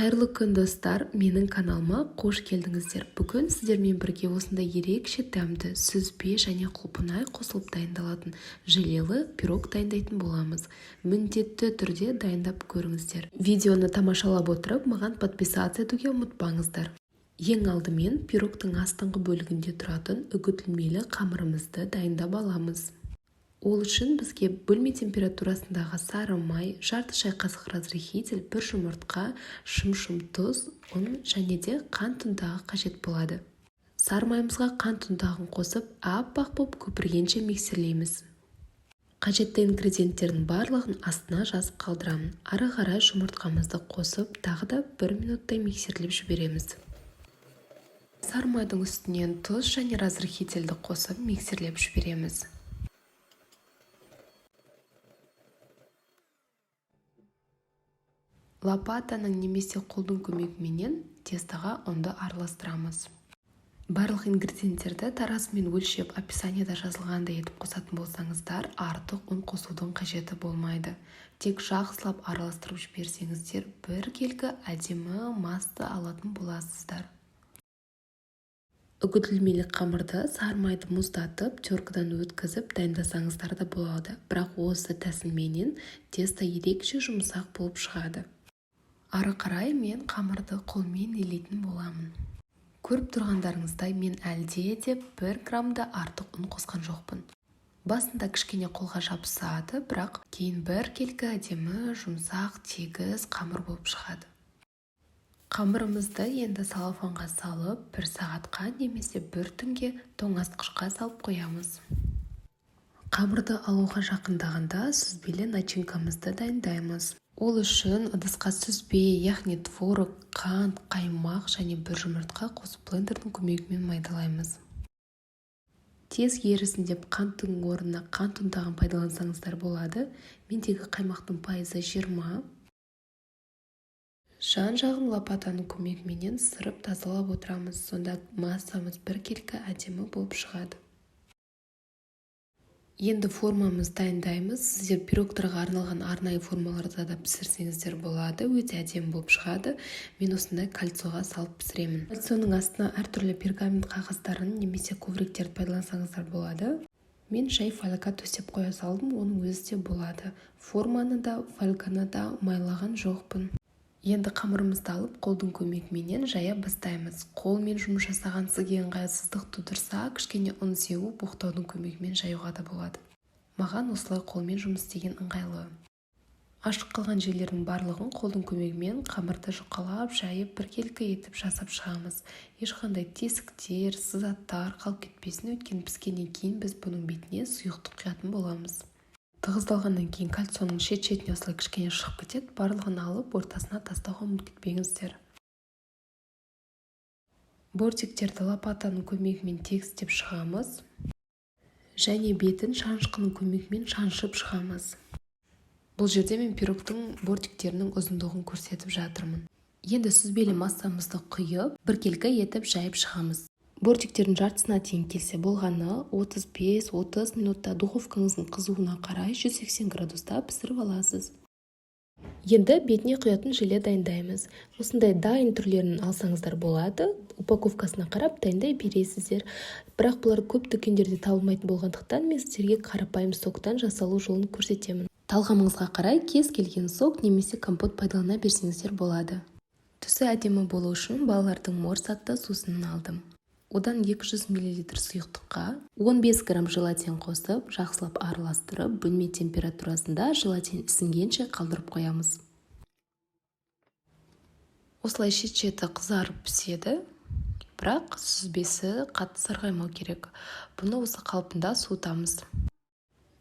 Қайырлы күн достар, менің каналыма қош келдіңіздер. Бүгін сіздермен бірге осындай ерекше дәмді сүзбе және құлпынай қосылып дайындалатын желелі пирог дайындайтын боламыз. Міндетті түрде дайындап көріңіздер. Видеоны тамашалап отырып, маған подписаться етуге ұмытпаңыздар. Ең алдымен пирогтың астыңғы бөлігінде тұратын үгітілмелі қамырымызды дайындап аламыз. Ол үшін бізге бөлме температурасындағы сары май, жарты шай қасық разрыхитель, бір жұмыртқа, шым тұз, ұн және де қант ұнтағы қажет болады. Сары майымызға қант ұнтағын қосып, аппақ боп көпіргенше миксерлейміз. Қажетті ингредиенттердің барлығын астына жазып қалдырамын. Ары қарай жұмыртқамызды қосып, тағы да 1 минуттай миксерлеп жібереміз. Сары майдың үстінен тұз және разрыхительді қосып миксерлеп жібереміз. Лопатаның немесе қолдың көмегімен тестаға ұнды араластырамыз. Барлық ингредиенттерді таразымен өлшеп описаниеда жазылғандай етіп қосатын болсаңыздар, артық ұн қосудың қажеті болмайды. Тек жақсылап араластырып жіберсеңіздер, біркелкі әдемі масты алатын боласыздар. Үгітілмелі қамырды сары майды мұздатып, теркадан өткізіп дайындасаңыздар да болады. Бірақ осы тәсілменен теста ерекше жұмсақ болып шығады. Ары қарай мен қамырды қолмен илейтін боламын. Көріп тұрғандарыңыздай мен әлде де 1 граммда артық ұн қосқан жоқпын. Басында кішкене қолға жабысады, бірақ кейін біркелкі әдемі, жұмсақ, тегіс қамыр болып шығады. Қамырымызды енді салафанға салып, 1 сағатқа немесе 1 түнге тоңазытқышқа салып қоямыз. Қамырды алуға жақындағанда сүзбелі начинкамызды дайындаймыз. Ол үшін ыдысқа сүзбе, яғни творог, қант, қаймақ және 1 жұмыртқа қосып блендердің көмегімен майдалаймыз. Тез ерісін деп қанттың орнына қант ұнтағын пайдалансаңыздар болады. Мендегі қаймақтың пайызы 20. Жан-жағын лопатаның көмегімен сырып тазалап отырамыз. Сонда массамыз біркелкі әдемі болып шығады. Енді формамыз дайындаймыз. Сіздер пирогтарға арналған арнайы формаларда да пісірсеңіздер болады. Өте әдемі болып шығады. Мен осындай кольцоға салып пісіремін. Кольцоның астына әртүрлі пергамент қағаздарын немесе ковриктерді пайдалансаңыздар болады. Мен жай фольга төсеп қоя салдым, оның өзі де болады. Форманы да, фольганы да майлаған жоқпын. Енді қамырымызды алып, қолдың көмегімен жая бастаймыз. Қолмен жұмыс жасаған сізге ыңғайсыздық тудырса, кішкене ұн сеуіп, боқтаудың көмегімен жаюға да болады. Маған осылай қолмен жұмыс істеген ыңғайлы. Ашық қалған жерлердің барлығын қолдың көмегімен қамырды жұқалап, жайып, біркелкі етіп жасап шығамыз. Ешқандай тесіктер, сызаттар қалып кетпесін, өйткені піскеннен кейін біз бұның бетіне сұйықтық құятын боламыз. Тығыздалғаннан кейін кольцоның шет-шетіне осылай кішкене шығып кетеді. Барлығын алып, ортасына тастауға ұмытып кетпеңіздер. Бортиктерді лопатаның көмегімен тегістеп шығамыз. Және бетін шанышқының көмегімен шаншып шығамыз. Бұл жерде мен пирогтың бортиктерінің ұзындығын көрсетіп жатырмын. Енді сүзбелі массамызды құйып, біркелкі етіп жайып шығамыз. Бортиктердің жартысына тең келсе болғаны 35-30 минутта духовкаңыздың қызуына қарай 180 градуста пісіріп аласыз. Енді бетіне құятын желе дайындаймыз. Осындай дайын түрлерін алсаңыздар болады. Упаковкасына қарап дайындай бересіздер. Бірақ бұлар көп дүкендерде табылмайтын болғандықтан мен сіздерге қарапайым соктан жасалу жолын көрсетемін. Талғамыңызға қарай кез келген сок немесе компот пайдалана берсеңіздер болады. Түсі әдемі болу үшін балалардың морсатты сусынын алдым. Одан 200 мл сұйықтыққа 15 грамм желатин қосып, жақсылап араластырып, бөлме температурасында желатин ісінгенше қалдырып қоямыз. Осылай шет-шеті қызарып піседі, бірақ сүзбесі қатты сарғаймау керек. Бұны осы қалпында суытамыз.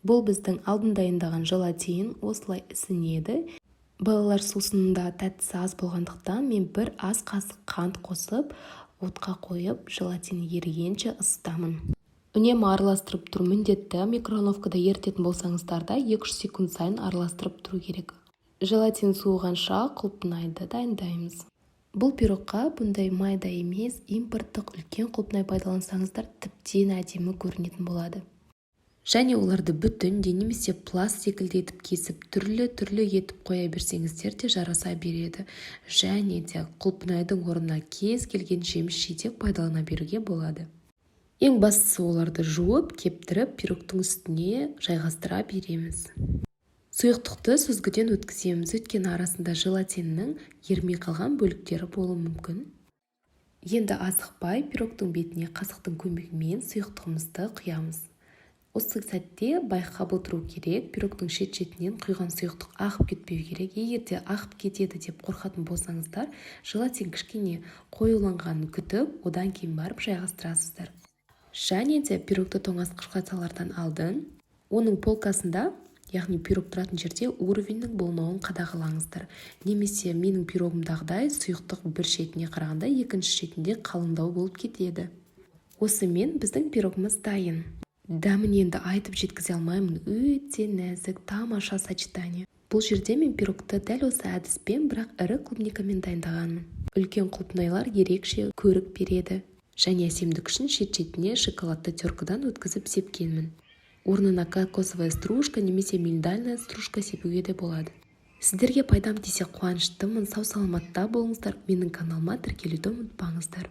Бұл біздің алдын дайындаған желатин осылай ісінеді. Балалар сусынында тәттісі аз болғандықтан мен 1 ас қасық қант қосып, отқа қойып, желатин ерігенше ысытамын. Үнемі араластырып тұру міндетті. Микроволновкада ерітетін болсаңыздар да 2-3 секунд сайын араластырып тұру керек. Желатин суығанша құлпынайды дайындаймыз. Бұл пирогқа бұндай майда емес, импорттық үлкен құлпынай пайдалансаңыздар тіптен әдемі көрінетін болады. және оларды бүтін де немесе пласт секілді етіп кесіп түрлі етіп қоя берсеңіздер де жараса береді. Және де құлпынайдың орнына кез келген жеміс-жидек пайдалана беруге болады. Ең бастысы оларды жуып, кептіріп, пирогтың үстіне жайғастыра береміз. Сұйықтықты сүзгіден өткіземіз, өйткені арасында желатиннің ерімей қалған бөліктері болуы мүмкін. Енді асықпай пирогтың бетіне қасықтың көмегімен сұйықтығымызды құямыз. Осы сәтте байқап отыру керек, пирогтың шет-шетінен құйған сұйықтық ағып кетпеу керек. Егер де ағып кетеді деп қорқатын болсаңыздар, желатин кішкене қоюланғанын күтіп, одан кейін барып жайғастырасыздар. Және де пирогты тоңазытқышқа салардан алдын оның полкасында, яғни пирог тұратын жерде уровеньнің болмауын қадағалаңыздар. Немесе менің пирогымдағыдай сұйықтық бір шетіне қарағанда екінші шетінде қалыңдау болып кетеді. Осымен біздің пирогымыз дайын. Дәмін енді айтып жеткізе алмаймын, өте нәзік, тамаша сочетание. Бұл жерде мен пирогты дәл осы әдіспен, бірақ ірі клубникамен дайындағанмын. Үлкен құлпынайлар ерекше көрік береді. Және әсемдік үшін шет-шетіне шоколадты теркадан өткізіп сепкенмін. Орнына кокосовая стружка немесе миндальная стружка сепуге де болады. Сіздерге пайдам тисе қуаныштымын. Сау саламатта болыңыздар. Менің каналыма тіркелуді ұмытпаңыздар.